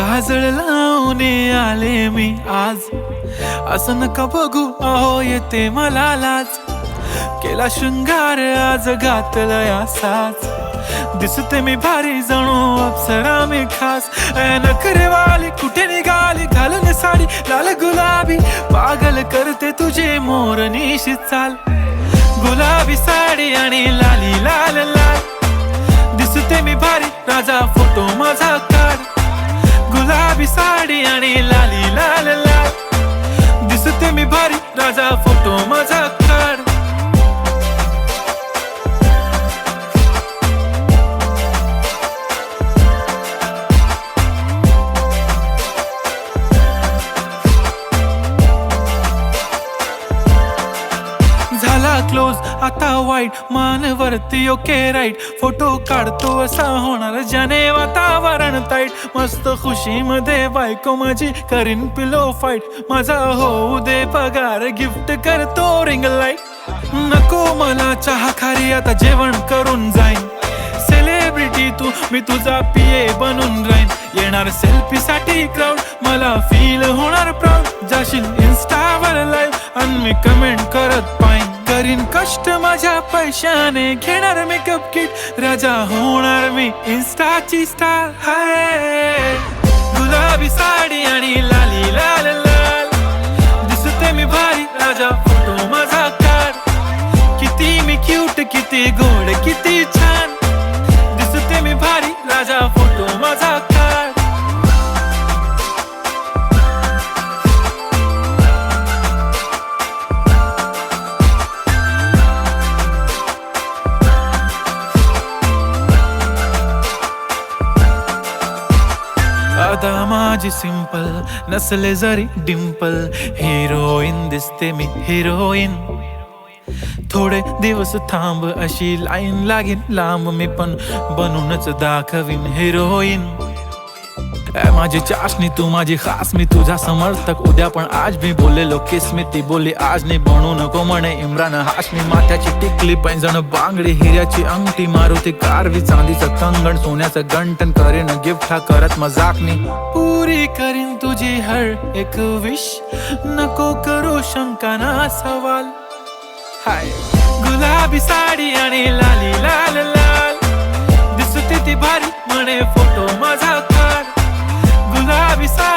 काजळ लावून आले मी आज, असं नका बघू अहो येते मला लाज. केला शृंगार आज घातला साज, दिसते मी भारी जणू अप्सरा मी खास. नखरेवाली कुठे निघाली घालून साडी लाल गुलाबी, पागल करते तुझे मोरनीशी चाल. गुलाबी साडी आणि लाली लाल लाल, दिसते मी भारी राजा फोटो माझा काढ. गुलाबी साडी आणि लाली लाल लाल, दिसते मी भारी राजा फोटो माझा काढ. झाला क्लोज आता वाईट मानवरती ओके राईट, फोटो काढतो असा होणार ज्याने वातावरण ताईट. मस्त खुशी मध्ये बायको माझी करीन पिलो फाईट, माझा होऊ दे पगार गिफ्ट करतो रिंग लाईट. नको मला चहा खारी आता जेवण करून जाईन, सेलिब्रिटी तू मी तुझा पिये बनून राहीन. येणार सेल्फी साठी क्राऊड मला फील होणार प्राऊड, जाशील इन्स्टावर लाईव्ह आणि मी कमेंट करत पाईन. करीन कष्ट माझ्या पैशाने घेणार मेकअप किट, राजा होणार मी इन्स्टाची स्टार. हाय गुलाबी साडी आणि लाली लाल लाल, दिसते मी भारी राजा फोटो माझा काढ. किती मी क्यूट किती गोड किती छान, दिसते मी भारी राजा फोटो माझा काढ. आता माझी सिंपल नसले जरी डिंपल, हिरोईन दिसते मी हिरोईन. थोडे दिवस थांब अशी लाईन लागेल लांब, मी पण बनूनच दाखवीन हिरोईन. माझी चाशनी तू माझी खास, मी तुझा समर्थक उद्या पण आज मी बोललेलो किस मी, ती बोलली आज नाही बनू नको म्हणे इम्रान हाशमी. माथ्याची टिकली पैंजण बांगडी हिऱ्याची अंगठी, मारुती कारवी चांदीचं कंगण सोन्याचं गंटन, करेन गिफ्ट हा करत मजाकनी. पुरी करीन तुझी हर एक विश, नको करू शंका ना सवाल. हाय गुलाबी साडी आणि लाली लाल लाल, दिसते ती भारी म्हणे फोटो माझा काढ. गुलाबी साडी